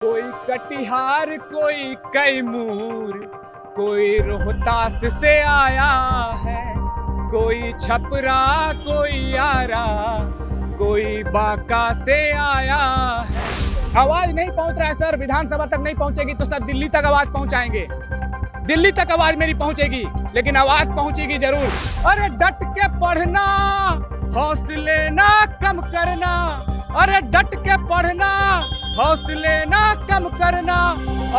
कोई कटिहार कोई कैमूर, कोई रोहतास से आया है, कोई छपरा कोई आरा, कोई बांका से आया है। आवाज नहीं पहुंच रहा है सर, विधानसभा तक नहीं पहुंचेगी तो सर दिल्ली तक आवाज पहुंचाएंगे। दिल्ली तक आवाज मेरी पहुंचेगी, लेकिन आवाज पहुंचेगी जरूर। अरे डट के पढ़ना, हौसले ना कम करना। अरे डट के पढ़ना, हौसले ना कम करना,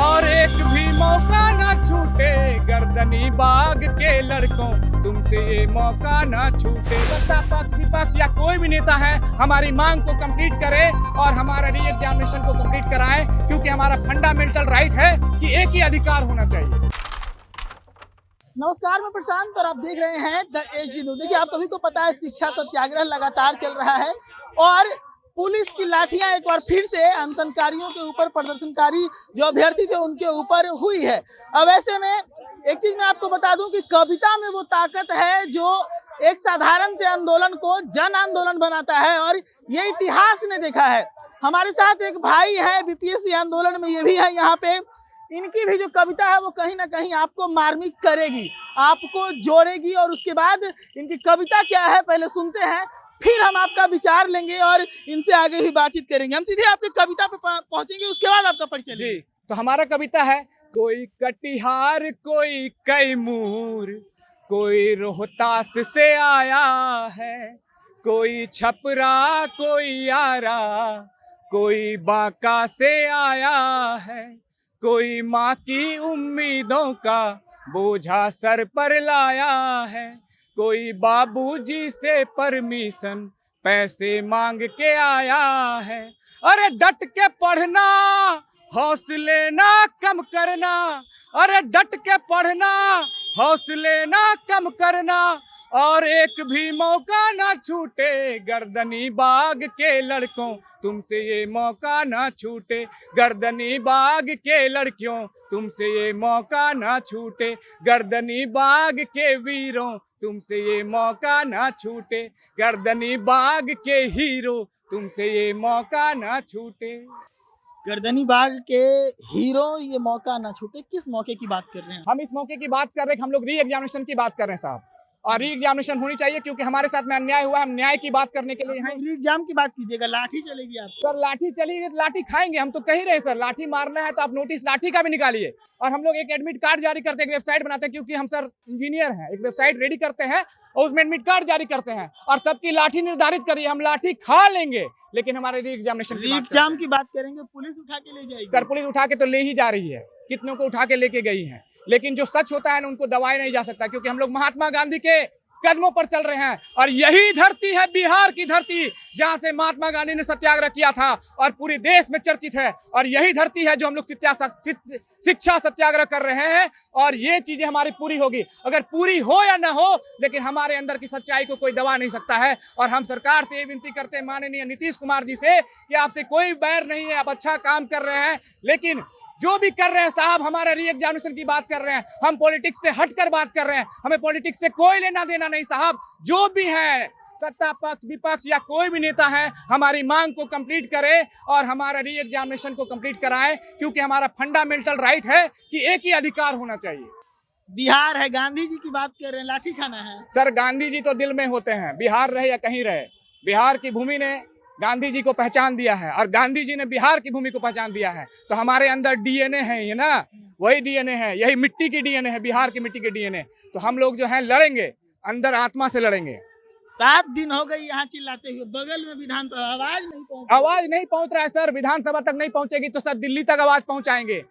और एक भी मौका ना छूटे। गर्दनी बाग के लड़कों, तुमसे ये मौका ना छूटे। सत्ता पक्ष विपक्ष या कोई भी नेता है, हमारी मांग को कंप्लीट करे और हमारा री एग्जामिनेशन को कंप्लीट कराए, क्योंकि हमारा फंडामेंटल राइट है कि एक ही अधिकार होना चाहिए। नमस्कार, मैं प्रशांत और आप देख रहे हैं द एचडी न्यूज। देखिए, आप सभी को पता है शिक्षा सत्याग्रह लगातार चल रहा है और पुलिस की लाठियां एक बार फिर से अनशनकारियों के ऊपर, प्रदर्शनकारी जो अभ्यर्थी थे उनके ऊपर हुई है। अब ऐसे में एक चीज मैं आपको बता दूं कि कविता में वो ताकत है जो एक साधारण से आंदोलन को जन आंदोलन बनाता है, और ये इतिहास ने देखा है। हमारे साथ एक भाई है बीपीएससी आंदोलन में, ये भी है यहाँ पे। इनकी भी जो कविता है वो कहीं ना कहीं आपको मार्मिक करेगी, आपको जोड़ेगी। और उसके बाद इनकी कविता क्या है पहले सुनते हैं, फिर हम आपका विचार लेंगे और इनसे आगे भी बातचीत करेंगे। हम सीधे आपकी कविता पे पहुंचेंगे, उसके बाद आपका परिचय जी, तो हमारा कविता है, कोई कटिहार कोई कैमूर, कोई रोहतास से आया है, कोई छपरा कोई आरा, कोई बांका से आया है, कोई माँ की उम्मीदों का बोझा सर पर लाया है, कोई बाबूजी से परमिशन पैसे मांग के आया है। अरे डट के पढ़ना, हौसले ना कम करना। अरे डट के पढ़ना, हौसले ना कम करना, और एक भी मौका ना छूटे। गर्दनी बाग के लड़कों, तुमसे ये मौका ना छूटे। गर्दनी बाग के लड़कियों, तुमसे ये मौका ना छूटे। गर्दनी बाग के वीरों, तुमसे ये मौका ना छूटे। गर्दनी बाग के हीरो, तुमसे ये मौका ना छूटे। गर्दनी बाग के हीरो, ये मौका ना छूटे। किस मौके की बात कर रहे हैं? हम इस मौके की बात कर रहे हैं, हम लोग री एग्जामिनेशन की बात कर रहे हैं साहब, और री एग्जामिनेशन होनी चाहिए क्योंकि हमारे साथ में अन्याय हुआ है। हम न्याय की बात करने के लिए यहाँ। एग्जाम की बात कीजिएगा, लाठी चलेगी आप? सर लाठी चलेगी तो लाठी खाएंगे, हम तो कह ही रहे हैं सर। लाठी मारना है तो आप नोटिस लाठी का भी निकालिए। और हम लोग एक एडमिट कार्ड जारी करते हैं, एक वेबसाइट बनाते हैं, क्योंकि हम सर इंजीनियर हैं। एक वेबसाइट रेडी करते हैं और उसमें एडमिट कार्ड जारी करते हैं, और सबकी लाठी निर्धारित करिए। हम लाठी खा लेंगे, लेकिन हमारे री एग्जामिनेशन की बात करेंगे, पुलिस उठा के ले जाएगी। सर पुलिस उठा के तो ले ही जा रही है, कितनों को उठा के लेके गई है, लेकिन जो सच होता है ना उनको दबाया नहीं जा सकता, क्योंकि हम लोग महात्मा गांधी के कदमों पर चल रहे हैं। और यही धरती है बिहार की धरती, जहां से महात्मा गांधी ने सत्याग्रह किया था और पूरे देश में चर्चित है। और यही धरती है जो हम लोग शिक्षा सत्याग्रह कर रहे हैं, और ये चीजें हमारी पूरी होगी। अगर पूरी हो या ना हो, लेकिन हमारे अंदर की सच्चाई को कोई दबा नहीं सकता है। और हम सरकार से ये विनती करते हैं, माननीय नीतीश कुमार जी से, कि आपसे कोई बैर नहीं है, आप अच्छा काम कर रहे हैं, लेकिन जो भी कर रहे हैं साहब, हमारे री एग्जामिनेशन की बात कर रहे हैं। हम पॉलिटिक्स से हटकर बात कर रहे हैं, हमें पॉलिटिक्स से कोई लेना देना नहीं साहब। जो भी है, सत्ता पक्ष विपक्ष या कोई भी नेता है, हमारी मांग को कंप्लीट करे और हमारा री एग्जामिनेशन को कंप्लीट कराए, क्योंकि हमारा फंडामेंटल राइट है कि एक ही अधिकार होना चाहिए। बिहार है, गांधी जी की बात कर रहे हैं, लाठी खाना है? सर गांधी जी तो दिल में होते हैं, बिहार रहे या कहीं रहे। बिहार की भूमि ने गांधी जी को पहचान दिया है, और गांधी जी ने बिहार की भूमि को पहचान दिया है। तो हमारे अंदर डीएनए है, ये ना वही डीएनए है, यही मिट्टी की डीएनए है, बिहार की मिट्टी के डीएनए। तो हम लोग जो है लड़ेंगे, अंदर आत्मा से लड़ेंगे। 7 दिन हो गए यहाँ चिल्लाते हुए, बगल में विधानसभा आवाज नहीं पहुंच रहा है सर। विधानसभा तक नहीं पहुंचेगी तो सर दिल्ली तक आवाज पहुंचाएंगे।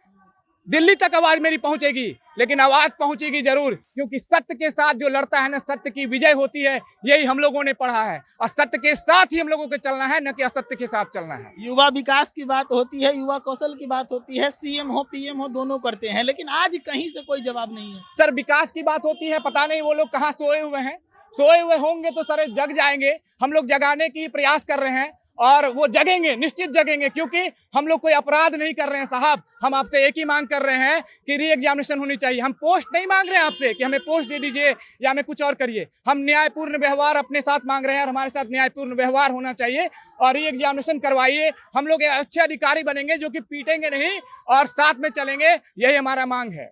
दिल्ली तक आवाज मेरी पहुंचेगी, लेकिन आवाज पहुंचेगी जरूर, क्योंकि सत्य के साथ जो लड़ता है ना, सत्य की विजय होती है। यही हम लोगों ने पढ़ा है, और सत्य के साथ ही हम लोगों को चलना है, न कि असत्य के साथ चलना है। युवा विकास की बात होती है, युवा कौशल की बात होती है, सीएम हो पीएम हो दोनों करते हैं, लेकिन आज कहीं से कोई जवाब नहीं है। सर विकास की बात होती है, पता नहीं वो लोग कहाँ सोए हुए हैं। सोए हुए होंगे तो सर जग जाएंगे। हम लोग जगाने की प्रयास कर रहे हैं, और वो जगेंगे, निश्चित जगेंगे, क्योंकि हम लोग कोई अपराध नहीं कर रहे हैं साहब। हम आपसे एक ही मांग कर रहे हैं कि री एग्जामिनेशन होनी चाहिए। हम पोस्ट नहीं मांग रहे हैं आपसे कि हमें पोस्ट दे दीजिए या हमें कुछ और करिए। हम न्यायपूर्ण व्यवहार अपने साथ मांग रहे हैं और हमारे साथ न्यायपूर्ण व्यवहार होना चाहिए और री एग्जामिनेशन करवाइए। हम लोग अच्छे अधिकारी बनेंगे जो कि पीटेंगे नहीं और साथ में चलेंगे, यही हमारा मांग है।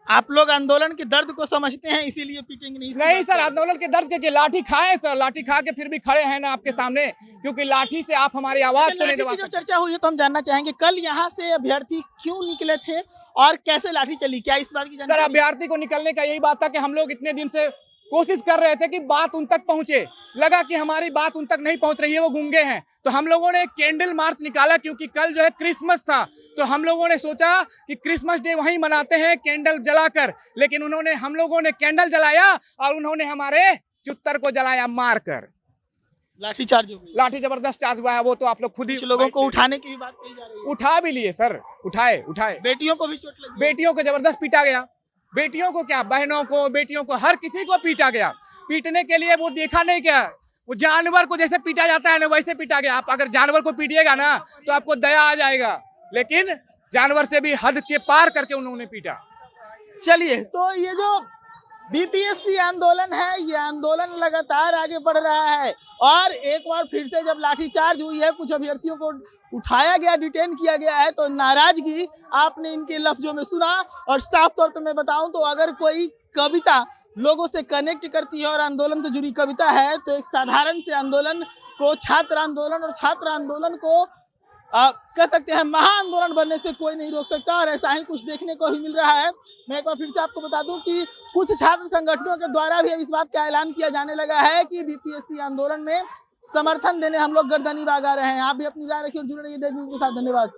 आप लोग आंदोलन के दर्द को समझते हैं, इसीलिए पीटेंगे नहीं सर, आंदोलन के दर्द के लाठी खाए सर, लाठी खा के फिर भी खड़े हैं ना आपके सामने, क्योंकि लाठी से आप हमारी आवाज को नहीं दबा सकते। जो चर्चा हुई है तो हम जानना चाहेंगे कल यहाँ से अभ्यर्थी क्यों निकले थे और कैसे लाठी चली, क्या इस बात की सर जानकारी? अभ्यर्थी को निकलने का यही बात था कि हम लोग इतने दिन से कोशिश कर रहे थे कि बात उन तक पहुंचे, लगा कि हमारी बात उन तक नहीं पहुंच रही है, वो गूंगे हैं, तो हम लोगों ने कैंडल मार्च निकाला, क्योंकि कल जो है क्रिसमस था, तो हम लोगों ने सोचा कि क्रिसमस डे वहीं मनाते हैं कैंडल जलाकर, लेकिन हम लोगों ने कैंडल जलाया और उन्होंने हमारे चुत्तर को जलाया मारकर। लाठी चार्ज हो गई, लाठी जबरदस्त चार्ज हुआ है, वो तो आप लोग खुद ही। कुछ लोगों को उठाने की भी बात कही जा रही है। उठा भी लिए सर, उठाए। बेटियों को भी चोट लगी, बेटियों को जबरदस्त पीटा गया, बेटियों को क्या, बहनों को, बेटियों को, हर किसी को पीटा गया। पीटने के लिए वो देखा नहीं क्या, वो जानवर को जैसे पीटा जाता है ना वैसे पीटा गया। आप अगर जानवर को पीटिएगा ना तो आपको दया आ जाएगा, लेकिन जानवर से भी हद के पार करके उन्होंने पीटा। चलिए, तो ये जो बीपीएससी आंदोलन है, ये आंदोलन लगातार आगे बढ़ रहा है और एक बार फिर से जब लाठीचार्ज हुई है, कुछ अभ्यर्थियों को उठाया गया, डिटेन किया गया है, तो नाराजगी आपने इनके लफ्जों में सुना। और साफ तौर पे मैं बताऊं तो अगर कोई कविता लोगों से कनेक्ट करती है और आंदोलन से जुड़ी कविता है, तो एक साधारण से आंदोलन को, छात्र आंदोलन और छात्र आंदोलन को कह सकते हैं महाआंदोलन बनने से कोई नहीं रोक सकता, और ऐसा ही कुछ देखने को भी मिल रहा है। मैं एक बार फिर से आपको बता दूं कि कुछ छात्र संगठनों के द्वारा भी अब इस बात का ऐलान किया जाने लगा है कि बीपीएससी आंदोलन में समर्थन देने हम लोग गर्दनी बागा रहे हैं। आप भी अपनी राय रखिए और जुड़े रहिए देश न्यूज़ के साथ। धन्यवाद।